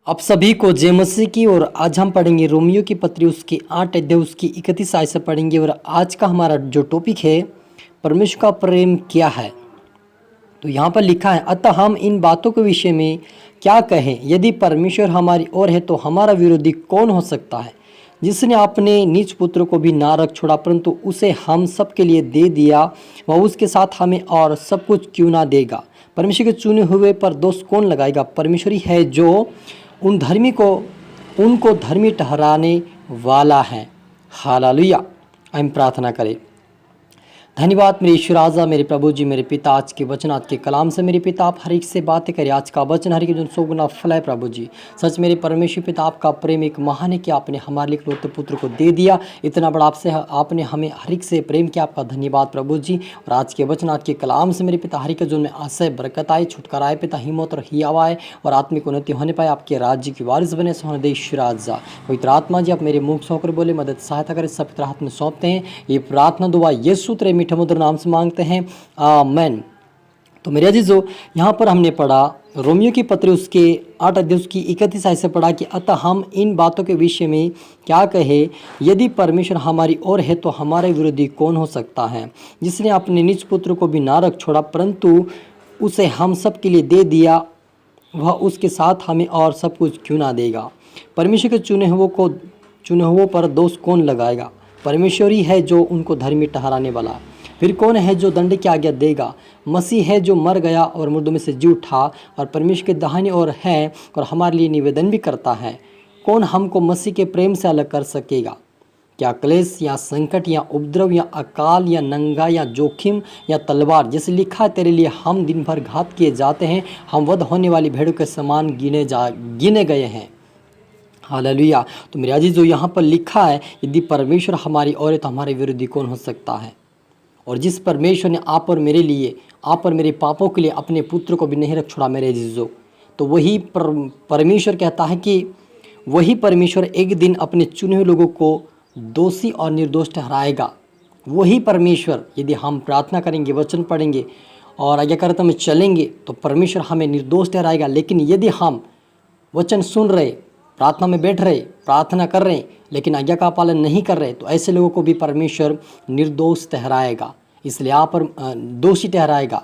आप सभी को जय मसीह की। और आज हम पढ़ेंगे रोमियो की पत्री उसकी 8 अध्याय उसकी 31 आयत से पढ़ेंगे। और आज का हमारा जो टॉपिक है, परमेश्वर का प्रेम क्या है। तो यहाँ पर लिखा है, अतः हम इन बातों के विषय में क्या कहें, यदि परमेश्वर हमारी ओर है तो हमारा विरोधी कौन हो सकता है। जिसने अपने निज पुत्र को भी ना रख छोड़ा परंतु उसे हम सब के लिए दे दिया, वह उसके साथ हमें और सब कुछ क्यों ना देगा। परमेश्वर के चुने हुए पर दोष कौन लगाएगा। परमेश्वर ही है जो उनको धर्मी ठहराने वाला है। हालेलुया। हम प्रार्थना करें। धन्यवाद मेरे ईश्वर आजा, मेरे प्रभु जी, मेरे पिता, आज के वचन आज के कलाम से मेरे पिता आप हर एक से बातें करें। आज का वचन हर एक जो 100 गुना फल है प्रभु जी। सच मेरे परमेश्वर पिता, आपका प्रेम एक महान है कि आपने हमारे लिए इकलौते पुत्र को दे दिया। इतना बड़ा आपसे आपने हमें हर एक से प्रेम किया, आपका धन्यवाद प्रभु जी। और आज के वचन आज के कलाम से मेरे पिता हर एक जो में आशय बरकत आए, छुटकारा आए पिता, हिम्मत और हियावा आए और आत्मिक उन्नति होने पाए, आपके राज्य की वारिस बने। सोहन ईश्वर आजा पवित्र आत्मा जी, आप मेरे मुख से होकर बोले, मदद सहायता करें, सब हाथ में सौंपते हैं। ये प्रार्थना दुआ यीशु तेरे मीठे मधुर नाम से मांगते हैं, आमेन। तो मेरे अजीजों, यहाँ पर हमने पढ़ा रोमियो की पत्री उसके 8 अध्याय उसकी 31 आयत से पढ़ा कि अतः हम इन बातों के विषय में क्या कहे, यदि परमेश्वर हमारी ओर है तो हमारे विरोधी कौन हो सकता है। जिसने अपने निज पुत्र को भी ना रख छोड़ा परंतु उसे हम सब के लिए दे दिया, वह उसके साथ हमें और सब कुछ क्यों ना देगा। परमेश्वर के चुने हुओं पर दोष कौन लगाएगा। परमेश्वर ही है जो उनको धर्मी ठहराने वाला है। फिर कौन है जो दंड की आज्ञा देगा। मसीह है जो मर गया और मुर्दों में से जी उठा और परमेश्वर के दाहिने ओर है और हमारे लिए निवेदन भी करता है। कौन हमको मसीह के प्रेम से अलग कर सकेगा। क्या क्लेश या संकट या उपद्रव या अकाल या नंगा या जोखिम या तलवार। जैसे लिखा है, तेरे लिए हम दिन भर घात किए जाते हैं, हम वध होने वाली भेड़ों के समान गिने गए हैं। हालेलुया। तो मेरे अजीज, जो यहाँ पर लिखा है, यदि परमेश्वर हमारी ओर है तो हमारे विरोधी कौन हो सकता है। और जिस परमेश्वर ने आप और मेरे लिए, आप और मेरे पापों के लिए अपने पुत्र को भी नहीं रख छोड़ा मेरे अजीजों, तो वही परमेश्वर कहता है कि वही परमेश्वर एक दिन अपने चुने हुए लोगों को दोषी और निर्दोष ठहराएगा। वही परमेश्वर, यदि हम प्रार्थना करेंगे, वचन पढ़ेंगे और आज्ञाकारिता में चलेंगे तो परमेश्वर हमें निर्दोष ठहराएगा। लेकिन यदि हम वचन सुन रहे, प्रार्थना में बैठ रहे, प्रार्थना कर रहे लेकिन आज्ञा का पालन नहीं कर रहे, तो ऐसे लोगों को भी परमेश्वर निर्दोष ठहराएगा। इसलिए आप पर दोषी ठहराएगा।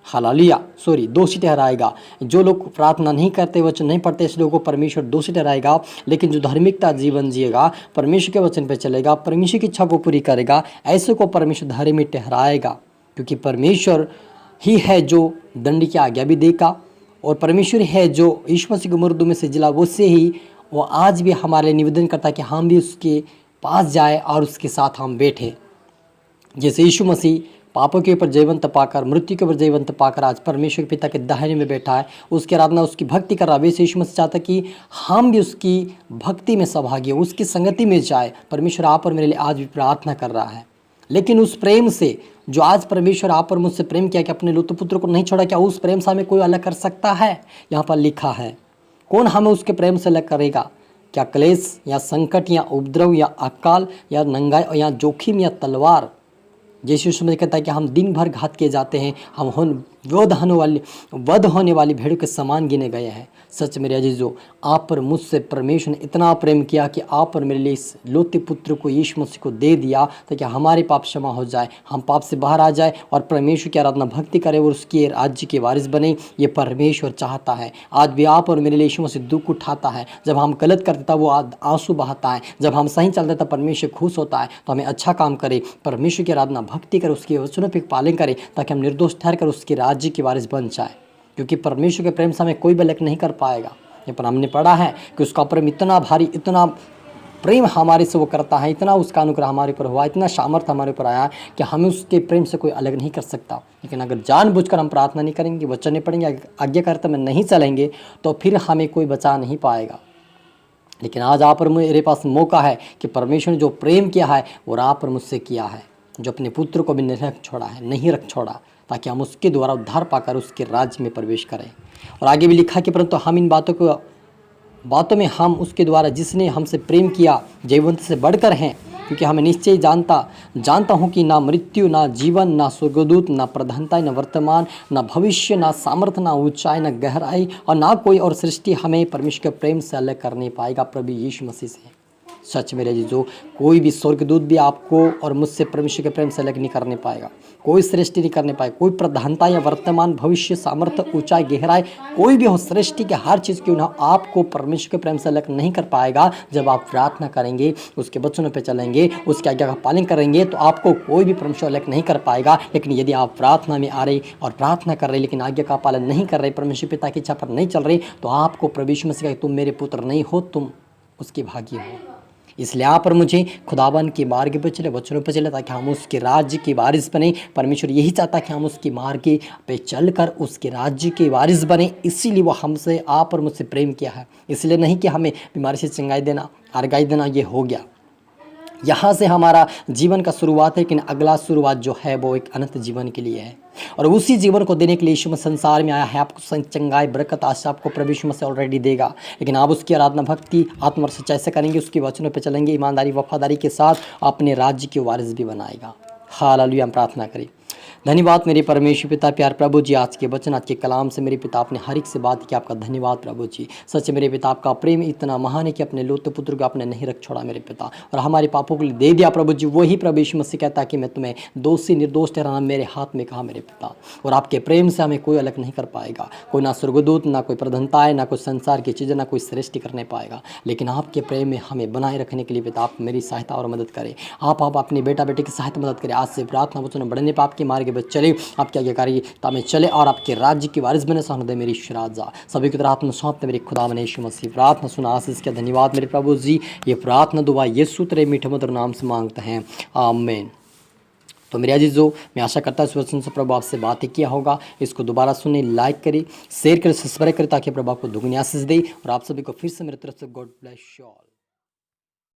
हालेलुया, दोषी ठहराएगा। जो लोग प्रार्थना नहीं करते, वचन नहीं पढ़ते, ऐसे लोगों को परमेश्वर दोषी ठहराएगा। लेकिन जो धार्मिकता जीवन जिएगा, परमेश्वर के वचन पर चलेगा, परमेश्वर की इच्छा को पूरी करेगा, ऐसे को परमेश्वर धार्मिक ठहराएगा। क्योंकि परमेश्वर ही है जो दंड की आज्ञा भी देगा और परमेश्वर है जो यीशु मसीह को मुर्दों में से जिला, वो से ही वो आज भी हमारे लिए निवेदन करता है कि हम भी उसके पास जाए और उसके साथ हम बैठे। जैसे यीशु मसीह पापों के ऊपर जयवंत पाकर, मृत्यु के ऊपर जयवंत पाकर आज परमेश्वर पिता के दाहिने में बैठा है, उसकी आराधना, उसकी भक्ति कर रहा है, वैसे यीशु मसीह चाहता कि हम भी उसकी भक्ति में सहभागी हो, उसकी संगति में जाए। परमेश्वर आप और मेरे लिए आज भी प्रार्थना कर रहा है। लेकिन उस प्रेम से जो आज परमेश्वर आप और मुझसे प्रेम किया कि अपने लौते पुत्र को नहीं छोड़ा, क्या उस प्रेम से हमें कोई अलग कर सकता है। यहाँ पर लिखा है, कौन हमें उसके प्रेम से अलग करेगा। क्या क्लेश या संकट या उपद्रव या अकाल या नंगाई या जोखिम या तलवार। जैसे यीशु मसीह कहता है कि हम दिन भर घात किए जाते हैं, हम वध होने वाली भेड़ों के समान गिने गए हैं। सच मेरे अजीजों, आप पर मुझसे परमेश्वर ने इतना प्रेम किया कि आप और मेरे लिए इस लौते पुत्र को, यीशु मसीह को दे दिया ताकि हमारे पाप क्षमा हो जाए, हम पाप से बाहर आ जाए और परमेश्वर की आराधना भक्ति करें और उसके राज्य के वारिस बने। ये परमेश्वर चाहता है। आज भी आप और मेरे लिए यीशु मसीह दुख उठाता है। जब हम गलत करते तब वो आंसू बहाता है, जब हम सही चलते तब परमेश्वर खुश होता है। तो हमें अच्छा काम करें, परमेश्वर की आराधना भक्ति करें, उसके वचनों पर पालन करें ताकि हम निर्दोष ठहर कर उसके राज्य की वारिस बन जाए। क्योंकि परमेश्वर के प्रेम से हमें कोई भी अलग नहीं कर पाएगा। ये पर हमने पढ़ा है कि उसका प्रेम इतना भारी, इतना प्रेम हमारे से वो करता है, इतना उसका अनुग्रह हमारे ऊपर हुआ, इतना सामर्थ्य हमारे ऊपर आया कि हमें उसके प्रेम से कोई अलग नहीं कर सकता। लेकिन अगर जानबूझकर हम प्रार्थना नहीं करेंगे, वचन नहीं पढ़ेंगे, आज्ञाकारिता में नहीं चलेंगे, तो फिर हमें कोई बचा नहीं पाएगा। लेकिन आज आप और मेरे पास मौका है कि परमेश्वर ने जो प्रेम किया है वो आप और मुझसे किया है, जो अपने पुत्र को भी नहीं रख छोड़ा ताकि हम उसके द्वारा उद्धार पाकर उसके राज्य में प्रवेश करें। और आगे भी लिखा कि परंतु हम इन बातों में हम उसके द्वारा जिसने हमसे प्रेम किया जयवंत से बढ़कर हैं, क्योंकि हमें निश्चय जानता हूँ कि ना मृत्यु, ना जीवन, ना स्वर्गदूत, ना प्रधानता, ना वर्तमान, ना भविष्य, ना सामर्थ्य, ना ऊंचाई, ना गहराई और ना कोई और सृष्टि हमें परमेश्वर के प्रेम से अलग कर नहीं पाएगा प्रभु यीशु मसीह से। सच मेरे जी, जो कोई भी स्वर्गदूत भी आपको और मुझसे परमेश्वर के प्रेम से अलग नहीं करने पाएगा, कोई सृष्टि नहीं करने पाएगा, कोई प्रधानता या वर्तमान, भविष्य, सामर्थ्य, ऊंचाई, गहराई, कोई भी हो सृष्टि के हर चीज़ क्यों ना आपको परमेश्वर के प्रेम से अलग नहीं कर पाएगा। जब आप प्रार्थना करेंगे, उसके वचनों पे चलेंगे, उसकी आज्ञा का पालन करेंगे, तो आपको कोई भी परमेश्वर अलग नहीं कर पाएगा। लेकिन यदि आप प्रार्थना में आ रहे और प्रार्थना कर रहे लेकिन आज्ञा का पालन नहीं कर रहे, परमेश्वर पिता की इच्छा पर नहीं चल रहे, तो आपको प्रभु यीशु मसीह कहे तुम मेरे पुत्र नहीं हो, तुम उसके भागी हो। इसलिए आप और मुझे खुदावन के मार्ग पर चले, वचनों पर चले, ताकि हम उसके राज्य के वारिस बने। परमेश्वर यही चाहता है कि हम उसके मार्ग पे चलकर उसके राज्य के वारिस बने। इसीलिए वो हमसे, आप और मुझसे प्रेम किया है। इसलिए नहीं कि हमें बीमारी से चंगाई देना, आरोग्य देना, ये हो गया, यहाँ से हमारा जीवन का शुरुआत है, लेकिन अगला शुरुआत जो है वो एक अनंत जीवन के लिए है। और उसी जीवन को देने के लिए यीशु मसीह संसार में आया है। आपको चंगाई, बरकत, आशा आपको प्रभु यीशु मसीह ऑलरेडी देगा। लेकिन आप उसकी आराधना, भक्ति, आत्मा और सच्चाई से करेंगे, उसके वचनों पर चलेंगे, ईमानदारी, वफादारी के साथ अपने राज्य के वारिस भी बनाएगा। हालेलुया। हम प्रार्थना करें। धन्यवाद मेरे परमेश्वर पिता, प्यार प्रभु जी, आज के वचन, आज के कलाम से मेरे पिता आपने हर एक से बात की। आपका धन्यवाद प्रभु जी। सच मेरे पिता, आपका प्रेम इतना महान है कि अपने लौते पुत्र को आपने नहीं रख छोड़ा मेरे पिता, और हमारे पापों के लिए दे दिया प्रभु जी। वही प्रभु यीशु मसीह कहता है कि मैं तुम्हें दोषी निर्दोष ठहराना मेरे हाथ में कहा मेरे पिता। और आपके प्रेम से हमें कोई अलग नहीं कर पाएगा। कोई ना स्वर्गदूत, ना कोई प्रधानता है, ना कोई संसार की चीज़ें, ना कोई सृष्टि करने पाएगा। लेकिन आपके प्रेम में हमें बनाए रखने के लिए पिता आप मेरी सहायता और मदद करें। आप अपने बेटा बेटे की सहायता मदद करें। आज से प्रार्थना वचन बढ़ने पर आपके मार्ग पर चले, आपकी आज्ञाकारिता में चले और आपके राज्य की वारिस बने। सहनुदय मेरी श्राजा सभी की तरह आत्मा सौंपते मेरे खुदा बने यीशु मसीह। प्रार्थना सुना आशीष का धन्यवाद मेरे प्रभु जी। ये प्रार्थना दुआ यीशु तेरे मीठे मधुर नाम से मांगते हैं, आमीन। तो मेरे अजीजों, मैं आशा करता हूँ इस वचन से प्रभु आपसे बातें किया होगा। इसको दोबारा सुने, लाइक करें, शेयर करें, सब्सक्राइब करें, ताकि प्रभु आपको दुगनी आशीष दे। और आप सभी को फिर से मेरी तरफ से गॉड ब्लेस यू ऑल।